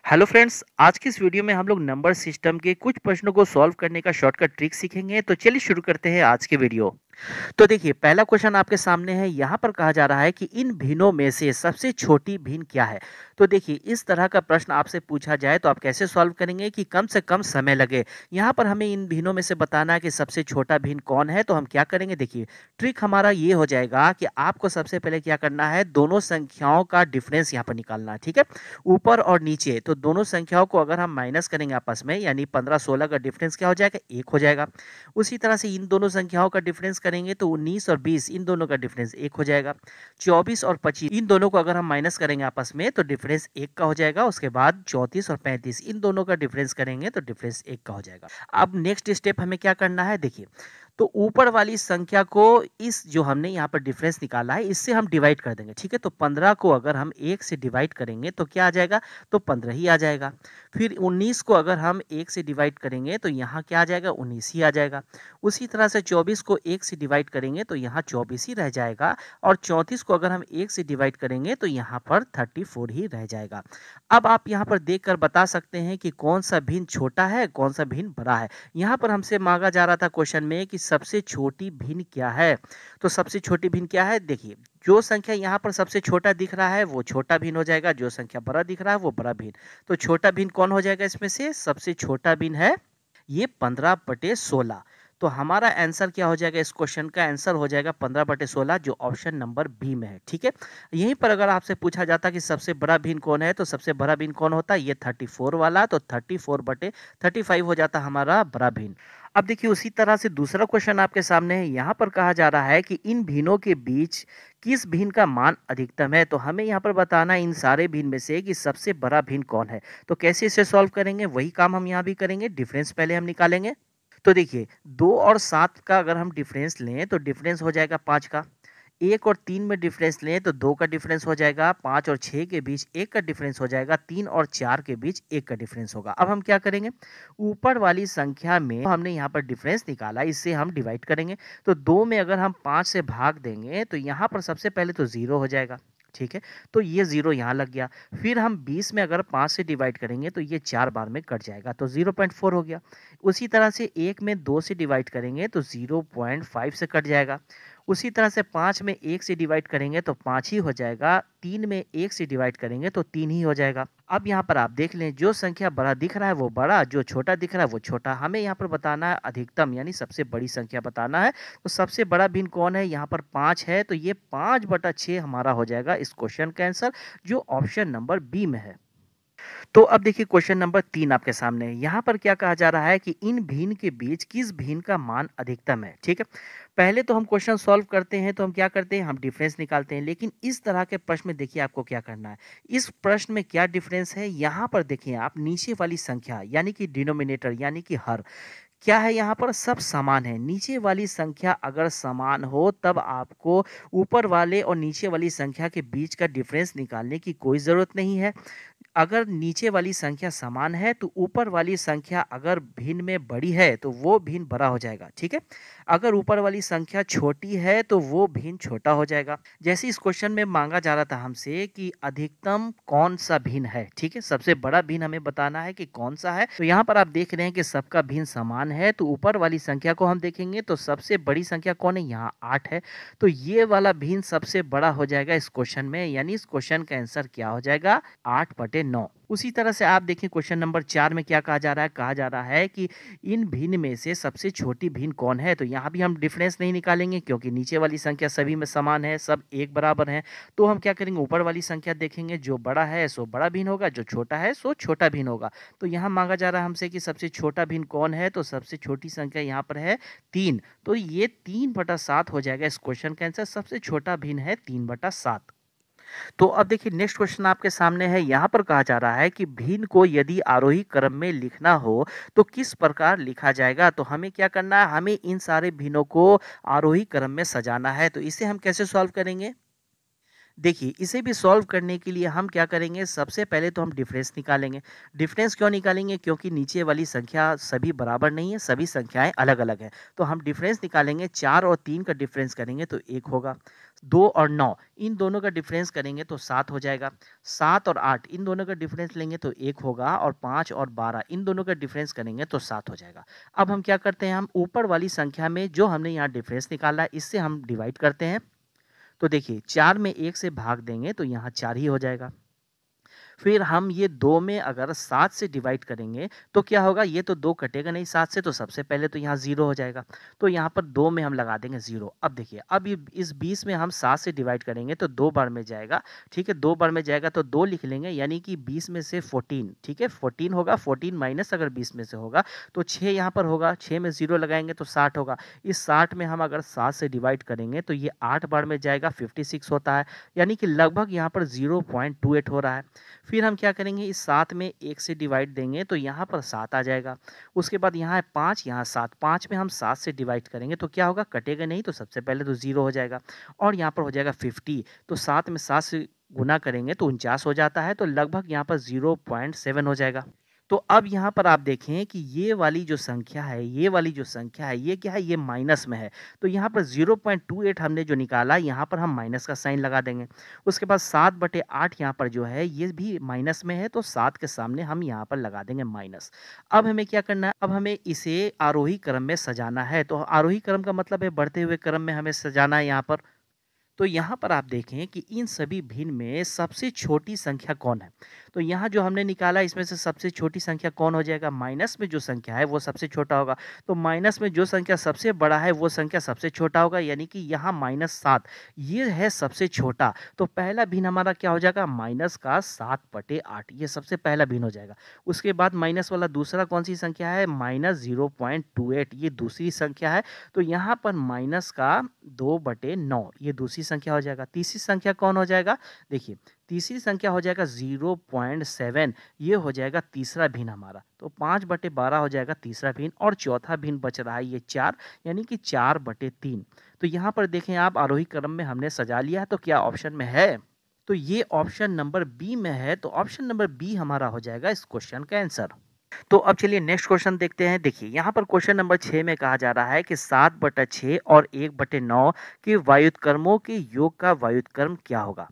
Hello friends, आज की इस वीडियो में हम लोग नंबर सिस्टम के कुछ प्रश्नों को सॉल्व करने का शॉर्टकट ट्रिक सीखेंगे। तो चलिए शुरू करते हैं आज के वीडियो। तो देखिए, पहला क्वेश्चन आपके सामने है। यहाँ पर कहा जा रहा है कि इन भिन्नों में से सबसे छोटी भिन्न क्या है। तो देखिए, इस तरह का प्रश्न आपसे पूछा जाए तो आप कैसे सॉल्व करेंगे कि कम से कम समय लगे। यहाँ पर हमें इन भिन्नों में से बताना है कि सबसे छोटा भिन्न कौन है। तो हम क्या करेंगे, देखिए ट्रिक हमारा ये हो जाएगा कि आपको सबसे पहले क्या करना है, दोनों संख्याओं का डिफरेंस यहाँ पर निकालना है। ठीक है, ऊपर और नीचे तो दोनों संख्याओं को अगर हम माइनस करेंगे आपस में, यानी 15-16 का डिफरेंस क्या हो जाएगा, 1 हो जाएगा। उसी तरह से इन दोनों संख्याओं का डिफरेंस करेंगे तो 19 और 20 इन दोनों का डिफरेंस 1 हो जाएगा। 24 और 25 इन दोनों को अगर हम माइनस करेंगे आपस में तो डिफरेंस 1 का हो जाएगा। उसके बाद 34 और 35 इन दोनों का डिफरेंस करेंगे तो डिफरेंस 1 का हो जाएगा। अब नेक्स्ट स्टेप हमें क्या करना है, देखिए तो ऊपर वाली संख्या को इस जो हमने यहाँ पर डिफरेंस निकाला है इससे हम डिवाइड कर देंगे। ठीक है, तो 15 को अगर हम 1 से डिवाइड करेंगे तो क्या आ जाएगा, तो 15 ही आ जाएगा। फिर 19 को अगर हम 1 से डिवाइड करेंगे तो यहाँ क्या आ जाएगा, 19 ही आ जाएगा। उसी तरह से 24 को 1 से डिवाइड करेंगे तो यहाँ 24 ही रह जाएगा। और 34 को अगर हम 1 से डिवाइड करेंगे तो यहाँ पर 34 ही रह जाएगा। अब आप यहाँ पर देखकर बता सकते हैं कि कौन सा भिन्न छोटा है, कौन सा भिन्न बड़ा है। यहाँ पर हमसे मांगा जा रहा था क्वेश्चन में कि सबसे छोटी भिन्न क्या है। तो सबसे छोटी भिन्न क्या है, देखिए जो संख्या यहाँ पर सबसे छोटा दिख रहा है वो छोटा भिन्न हो जाएगा, जो संख्या बड़ा दिख रहा है वो बड़ा भिन्न। तो छोटा भिन्न कौन हो जाएगा, इसमें से सबसे छोटा भिन्न है ये 15/16। तो हमारा आंसर क्या हो जाएगा, इस क्वेश्चन का आंसर हो जाएगा 15/16, जो ऑप्शन नंबर बी में है। ठीक है, यहीं पर अगर आपसे पूछा जाता कि सबसे बड़ा भिन्न कौन है तो सबसे बड़ा भिन्न कौन होता है, ये 34 वाला। तो 34/35 हो जाता हमारा बड़ा भिन्न। अब देखिए, उसी तरह से दूसरा क्वेश्चन आपके सामने है। यहाँ पर कहा जा रहा है कि इन भिन्नों के बीच किस भिन्न का मान अधिकतम है। तो हमें यहाँ पर बताना है इन सारे भिन्न में से कि सबसे बड़ा भिन्न कौन है। तो कैसे इसे सॉल्व करेंगे, वही काम हम यहाँ भी करेंगे। डिफरेंस पहले हम निकालेंगे। तो देखिए, 2 और 7 का अगर हम डिफरेंस लें तो डिफरेंस हो जाएगा 5 का। 1 और 3 में डिफरेंस लें तो 2 का डिफरेंस हो जाएगा। 5 और 6 के बीच 1 का डिफरेंस हो जाएगा। 3 और 4 के बीच 1 का डिफरेंस होगा। अब हम क्या करेंगे, ऊपर वाली संख्या में हमने यहाँ पर डिफरेंस निकाला, इससे हम डिवाइड करेंगे। तो 2 में अगर हम 5 से भाग देंगे तो यहाँ पर सबसे पहले तो 0 हो जाएगा। ठीक है, तो ये 0 यहाँ लग गया। फिर हम 20 में अगर 5 से डिवाइड करेंगे तो ये 4 बार में कट जाएगा, तो 0.4 हो गया। उसी तरह से 1 में 2 से डिवाइड करेंगे तो 0.5 से कट जाएगा। उसी तरह से 5 में 1 से डिवाइड करेंगे तो 5 ही हो जाएगा। 3 में 1 से डिवाइड करेंगे तो 3 ही हो जाएगा। अब यहाँ पर आप देख लें, जो संख्या बड़ा दिख रहा है वो बड़ा, जो छोटा दिख रहा है वो छोटा। हमें यहाँ पर बताना है अधिकतम, यानी सबसे बड़ी संख्या बताना है। तो सबसे बड़ा भिन्न कौन है, यहाँ पर 5 है। तो ये 5/6 हमारा हो जाएगा इस क्वेश्चन का आंसर, जो ऑप्शन नंबर बी में है। तो अब देखिए, क्वेश्चन नंबर 3 आपके सामने है। यहाँ पर क्या कहा जा रहा है कि इन भिन्न के बीच किस भिन्न का मान अधिकतम है। ठीक है, पहले तो हम क्वेश्चन सॉल्व करते हैं तो हम क्या करते हैं, हम डिफरेंस निकालते हैं। लेकिन इस तरह के प्रश्न में देखिए आपको क्या करना है। इस प्रश्न में क्या डिफरेंस है, यहाँ पर देखिए आप नीचे वाली संख्या यानी कि डिनोमिनेटर यानी कि हर, क्या है यहाँ पर सब समान है। नीचे वाली संख्या अगर समान हो तब आपको ऊपर वाले और नीचे वाली संख्या के बीच का डिफरेंस निकालने की कोई ज़रूरत नहीं है। अगर नीचे वाली संख्या समान है तो ऊपर वाली संख्या अगर भिन्न में बड़ी है तो वो भिन्न बड़ा हो जाएगा। ठीक है, अगर ऊपर वाली संख्या छोटी है तो वो भिन्न छोटा हो जाएगा। जैसे इस क्वेश्चन में मांगा जा रहा था हमसे कि अधिकतम कौन सा भिन्न है। ठीक है, सबसे बड़ा भिन्न हमें बताना है कि कौन सा है। तो यहाँ पर आप देख रहे हैं कि सबका भिन्न समान है। तो ऊपर वाली संख्या को हम देखेंगे तो सबसे बड़ी संख्या कौन है, यहाँ 8 है। तो ये वाला भिन्न सबसे बड़ा हो जाएगा इस क्वेश्चन में, यानी इस क्वेश्चन का आंसर क्या हो जाएगा, 8/9। उसी तरह से आप देखिए क्वेश्चन नंबर 4 में क्या कहा जा रहा है, कहा जा रहा है कि इन भिन्न में से सबसे छोटी भिन्न कौन है। तो यहाँ भी हम डिफरेंस नहीं निकालेंगे क्योंकि नीचे वाली संख्या सभी में समान है, सब एक बराबर है। तो हम क्या करेंगे, ऊपर वाली संख्या देखेंगे, जो बड़ा है सो बड़ा भिन्न होगा, जो छोटा है सो छोटा भिन्न होगा। तो यहाँ मांगा जा रहा है हमसे कि सबसे छोटा भिन्न कौन है। तो सबसे छोटी संख्या यहाँ पर है 3। तो ये 3/7 हो जाएगा इस क्वेश्चन का आंसर। सबसे छोटा भिन्न है 3/7। तो अब देखिए, नेक्स्ट क्वेश्चन आपके सामने है। यहाँ पर कहा जा रहा है कि भिन्न को यदि आरोही क्रम में लिखना हो तो किस प्रकार लिखा जाएगा। तो हमें क्या करना है, हमें इन सारे भिन्नों को आरोही क्रम में सजाना है। तो इसे हम कैसे सॉल्व करेंगे, देखिए, इसे भी सॉल्व करने के लिए हम क्या करेंगे, सबसे पहले तो हम डिफरेंस निकालेंगे। डिफरेंस क्यों निकालेंगे? क्योंकि नीचे वाली संख्या सभी बराबर नहीं है, सभी संख्याएँ अलग-अलग हैं। तो हम डिफरेंस निकालेंगे, 4 और 3 का डिफरेंस करेंगे तो 1 होगा। 2 और 9 इन दोनों का डिफरेंस करेंगे तो 7 हो जाएगा। 7 और 8 इन दोनों का डिफरेंस लेंगे तो 1 होगा और 5 और 12 इन दोनों का डिफरेंस करेंगे तो 7 हो जाएगा। अब हम क्या करते हैं, हम ऊपर वाली संख्या में जो हमने यहाँ डिफरेंस निकाला है, इससे हम डिवाइड करते हैं। तो देखिए 4 में 1 से भाग देंगे तो यहाँ 4 ही हो जाएगा। फिर हम ये 2 में अगर 7 से डिवाइड करेंगे तो क्या होगा, ये तो 2 कटेगा नहीं 7 से, तो सबसे पहले तो यहाँ 0 हो जाएगा। तो यहाँ पर 2 में हम लगा देंगे 0। अब देखिए, अब ये इस 20 में हम 7 से डिवाइड करेंगे तो 2 बार में जाएगा, ठीक है, 2 बार में जाएगा तो 2 लिख लेंगे, यानी कि 20 में से 14, ठीक है, 14 होगा, 14 माइनस अगर 20 में से होगा तो 6 यहाँ पर होगा, 6 में 0 लगाएंगे तो 60 होगा। इस 60 में हम अगर 7 से डिवाइड करेंगे तो ये 8 बार में जाएगा, 56 होता है, यानी कि लगभग यहाँ पर 0.28 हो रहा है। फिर हम क्या करेंगे, इस 7 में 1 से डिवाइड देंगे तो यहाँ पर 7 आ जाएगा। उसके बाद यहाँ है 5, यहाँ 7, 5 में हम 7 से डिवाइड करेंगे तो क्या होगा, कटेगा नहीं, तो सबसे पहले तो 0 हो जाएगा और यहाँ पर हो जाएगा 50। तो 7 में 7 से गुना करेंगे तो 49 हो जाता है, तो लगभग यहाँ पर 0.7 हो जाएगा। तो अब यहाँ पर आप देखें कि ये वाली जो संख्या है, ये वाली जो संख्या है, ये क्या है, ये माइनस में है। तो यहाँ पर 0.28 हमने जो निकाला, यहाँ पर हम माइनस का साइन लगा देंगे। उसके बाद 7/8 यहाँ पर जो है ये भी माइनस में है, तो 7 के सामने हम यहाँ पर लगा देंगे माइनस। अब हमें क्या करना है, अब हमें इसे आरोही क्रम में सजाना है। तो आरोही क्रम का मतलब है बढ़ते हुए क्रम में हमें सजाना है यहाँ पर। तो यहाँ पर आप देखें कि इन सभी भिन्न में सबसे छोटी संख्या कौन है। तो यहाँ जो हमने निकाला, इसमें से सबसे छोटी संख्या कौन हो जाएगा, माइनस में जो संख्या है वो सबसे छोटा होगा। तो माइनस में जो संख्या सबसे बड़ा है वो संख्या सबसे छोटा होगा, यानी कि यहाँ -7 ये है सबसे छोटा। तो पहला भिन्न हमारा क्या हो जाएगा, माइनस का 7/8, ये सबसे पहला भिन्न हो जाएगा। उसके बाद माइनस वाला दूसरा कौन सी संख्या है, -0.28, ये दूसरी संख्या है। तो यहाँ पर माइनस का 2/9 ये दूसरी संख्या हो जाएगा। तीसरी संख्या कौन हो जाएगा, देखिए तीसरी संख्या हो जाएगा 0.7, ये हो जाएगा तीसरा भिन्न हमारा। तो 5/12 हो जाएगा तीसरा भिन्न, और चौथा भिन्न बच रहा है ये 4, यानी कि 4/3। तो यहाँ पर देखें आप, आरोही क्रम में हमने सजा लिया है, तो क्या ऑप्शन में है, तो ये ऑप्शन नंबर बी में है। तो ऑप्शन नंबर बी हमारा हो जाएगा इस क्वेश्चन का आंसर। तो अब चलिए नेक्स्ट क्वेश्चन देखते हैं। देखिए यहाँ पर क्वेश्चन नंबर 6 में कहा जा रहा है कि 7/6 और 1/9 के वायुत्क्रमों के योग का वायुत्क्रम क्या होगा।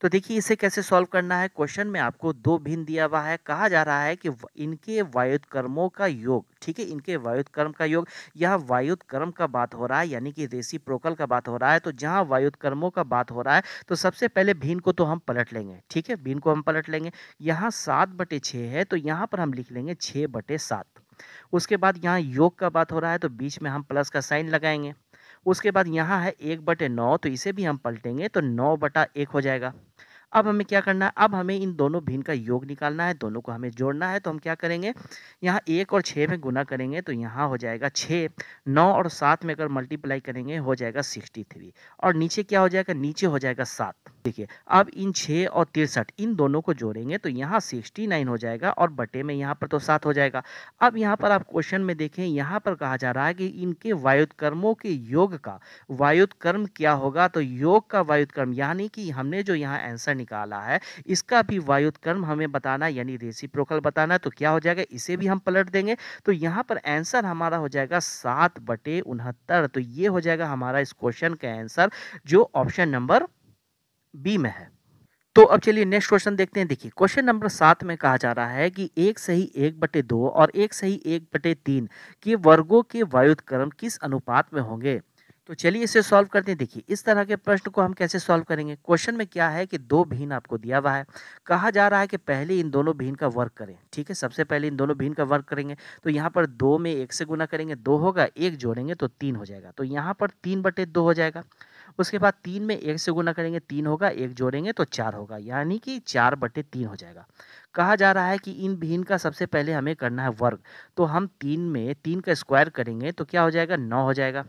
तो देखिए इसे कैसे सॉल्व करना है। क्वेश्चन में आपको दो भिन्न दिया हुआ है, कहा जा रहा है कि इनके वायुत्क्रमों का योग, ठीक है, इनके वायुत्क्रम का योग। यहाँ वायुत्क्रम का बात हो रहा है, यानी कि रेसिप्रोकल का बात हो रहा है। तो जहाँ वायुत्क्रमों का बात हो रहा है तो सबसे पहले भिन्न को तो हम पलट लेंगे, ठीक है, भिन्न को हम पलट लेंगे। यहाँ 7/6 है तो यहाँ पर हम लिख लेंगे 6/7। उसके बाद यहाँ योग का बात हो रहा है तो बीच में हम प्लस का साइन लगाएंगे। उसके बाद यहाँ है 1/9, तो इसे भी हम पलटेंगे तो 9/1 हो जाएगा। अब हमें क्या करना है, अब हमें इन दोनों भिन्न का योग निकालना है, दोनों को हमें जोड़ना है। तो हम क्या करेंगे, यहाँ 1 और 6 में गुना करेंगे तो यहाँ हो जाएगा 6, 9 और 7 में अगर मल्टीप्लाई करेंगे हो जाएगा 63, और नीचे क्या हो जाएगा, नीचे हो जाएगा 7। देखिए अब इन 6 और 63 इन दोनों को जोड़ेंगे तो यहाँ 69 हो जाएगा, और बटे में यहाँ पर तो 7 हो जाएगा। अब यहाँ पर आप क्वेश्चन में देखें, यहाँ पर कहा जा रहा है कि इनके वायुत्क्रमों के योग का वायुत्क्रम क्या होगा। तो योग का वायुत्क्रम, यानी कि हमने जो यहाँ आंसर निकाला है इसका भी वायुत्क्रम हमें बताना, यानी रेसिप्रोकल बताना। तो क्या हो जाएगा, इसे भी हम पलट देंगे तो यहाँ पर आंसर हमारा हो जाएगा 7/69। तो ये हो जाएगा हमारा इस क्वेश्चन का आंसर, जो ऑप्शन नंबर बी में है। तो अब चलिए नेक्स्ट क्वेश्चन देखते हैं। देखिए क्वेश्चन नंबर 7 में कहा जा रहा है कि 1 सही 1/2 और 1 सही 1/3 के वर्गों के वायुत्क्रम किस अनुपात में होंगे। तो चलिए इसे सॉल्व करते हैं। देखिए इस तरह के प्रश्न को हम कैसे सॉल्व करेंगे। क्वेश्चन में क्या है कि दो भिन्न आपको दिया हुआ है, कहा जा रहा है कि पहले इन दोनों भिन्न का वर्ग करें, ठीक है, सबसे पहले इन दोनों भिन्न का वर्ग करेंगे। तो यहाँ पर 2 में 1 से गुना करेंगे 2 होगा, 1 जोड़ेंगे तो 3 हो जाएगा। तो यहाँ पर 3/2 हो जाएगा। उसके बाद 3 में 1 से गुना करेंगे 3 होगा, 1 जोड़ेंगे तो 4 होगा, यानी कि 4/3 हो जाएगा। कहा जा रहा है कि इन भिन्न का सबसे पहले हमें करना है वर्ग। तो हम 3 में 3 का स्क्वायर करेंगे तो क्या हो जाएगा, 9 हो जाएगा।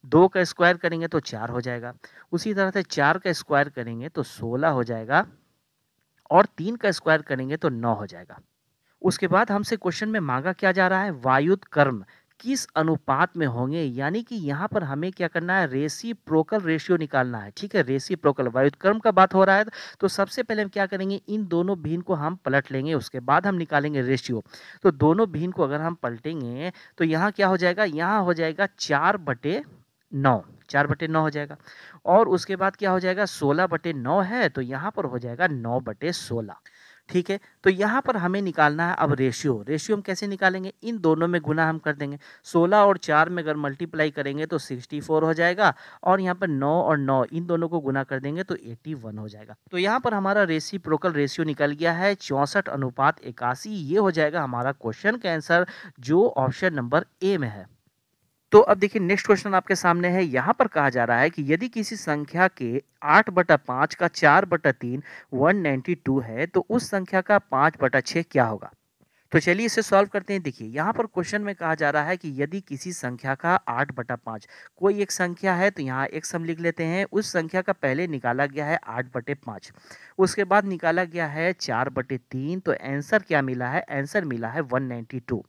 2 का स्क्वायर करेंगे तो 4 हो जाएगा। उसी तरह से 4 का स्क्वायर करेंगे तो 16 हो जाएगा, और 3 का स्क्वायर करेंगे तो 9 हो जाएगा। उसके बाद हमसे क्वेश्चन में मांगा क्या जा रहा है, वायुत्क्रम किस अनुपात में होंगे, यानी कि यहाँ पर हमें क्या करना है, रेसिप्रोकल रेशियो निकालना है। ठीक है, रेसिप्रोकल व्युत्क्रम का बात हो रहा है, तो सबसे पहले हम क्या करेंगे, इन दोनों भिन्न को हम पलट लेंगे, उसके बाद हम निकालेंगे रेशियो। तो दोनों भिन्न को अगर हम पलटेंगे तो यहाँ क्या हो जाएगा, यहाँ हो जाएगा 4/9, 4/9 हो जाएगा। और उसके बाद क्या हो जाएगा, 16/9 है तो यहाँ पर हो जाएगा 9/16। ठीक है, तो यहाँ पर हमें निकालना है अब रेशियो। रेशियो हम कैसे निकालेंगे, इन दोनों में गुना हम कर देंगे। 16 और 4 में अगर मल्टीप्लाई करेंगे तो 64 हो जाएगा, और यहाँ पर 9 और 9 इन दोनों को गुना कर देंगे तो 81 हो जाएगा। तो यहाँ पर हमारा रेसिप्रोकल रेशियो निकल गया है 64:81। ये हो जाएगा हमारा क्वेश्चन का आंसर, जो ऑप्शन नंबर ए में है। तो अब देखिए नेक्स्ट क्वेश्चन आपके सामने है। यहाँ पर कहा जा रहा है कि यदि किसी संख्या के 8/5 का 4/3 192 है, तो उस संख्या का 5/6 क्या होगा। तो चलिए इसे सॉल्व करते हैं। देखिए यहाँ पर क्वेश्चन में कहा जा रहा है कि यदि किसी संख्या का 8/5, कोई एक संख्या है तो यहाँ x हम लिख लेते हैं, उस संख्या का पहले निकाला गया है 8/5, उसके बाद निकाला गया है 4/3, तो आंसर क्या मिला है, आंसर मिला है 192।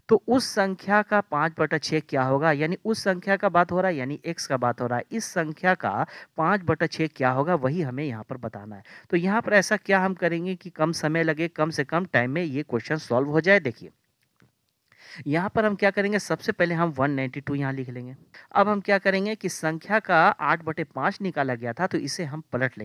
तो उस संख्या का 5/6 क्या होगा, यानी उस संख्या का बात हो रहा है, यानी x का बात हो रहा है, इस संख्या का 5/6 क्या होगा वही हमें यहाँ पर बताना है। तो यहाँ पर ऐसा क्या हम करेंगे कि कम समय लगे, कम से कम टाइम में ये क्वेश्चन सॉल्व हो जाए। देखिए यहाँ पर हम क्या करेंगे, सबसे पहले हम 192 यहाँ लिख लेंगे। अब हम क्या करेंगे कि संख्या का 8/5 निकाला गया था, तो इसे हम पलट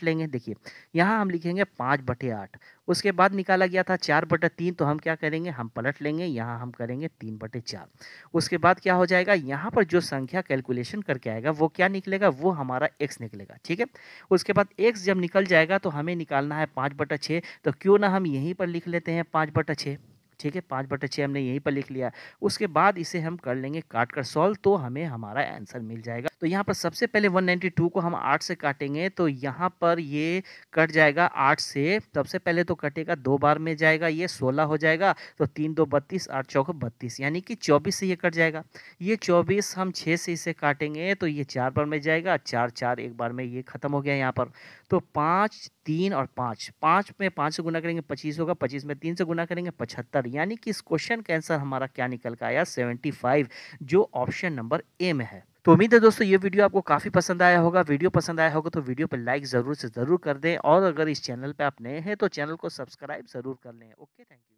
लेंगे। देखिए यहाँ हम लिखेंगे 5/8, उसके बाद निकाला गया था 4/3, तो हम क्या करेंगे, हम पलट लेंगे, यहाँ हम करेंगे 3/4। उसके बाद क्या हो जाएगा, यहाँ पर जो संख्या कैलकुलेशन करके आएगा वो क्या निकलेगा, वो हमारा x निकलेगा। ठीक है, उसके बाद x जब निकल जाएगा तो हमें निकालना है 5/6, तो क्यों ना हम यहीं पर लिख लेते हैं 5/6। ठीक है, 5/6 हमने यहीं पर लिख लिया। उसके बाद इसे हम कर लेंगे काट कर सॉल्व, तो हमें हमारा आंसर मिल जाएगा। तो यहाँ पर सबसे पहले 192 को हम 8 से काटेंगे, तो यहाँ पर ये कट जाएगा 8 से। सबसे पहले तो कटेगा, 2 बार में जाएगा, ये 16 हो जाएगा, तो 3 2 32, 8 चौक 32, यानी कि 24 से ये कट जाएगा। ये 24 हम 6 से इसे काटेंगे तो ये 4 बार में जाएगा, 4 4 एक बार में ये खत्म हो गया यहाँ पर। तो 5 3 और 5, 5 में 5 से गुना करेंगे 25 होगा, 25 में 3 से गुना करेंगे 75, यानी कि इस क्वेश्चन का आंसर हमारा क्या निकल का आया, 75, जो ऑप्शन नंबर ए में है। तो उम्मीद है दोस्तों ये वीडियो आपको काफी पसंद आया होगा। वीडियो पसंद आया होगा तो वीडियो पर लाइक जरूर से जरूर कर दें, और अगर इस चैनल पे आप नए हैं तो चैनल को सब्सक्राइब जरूर कर लें। Okay, thank you.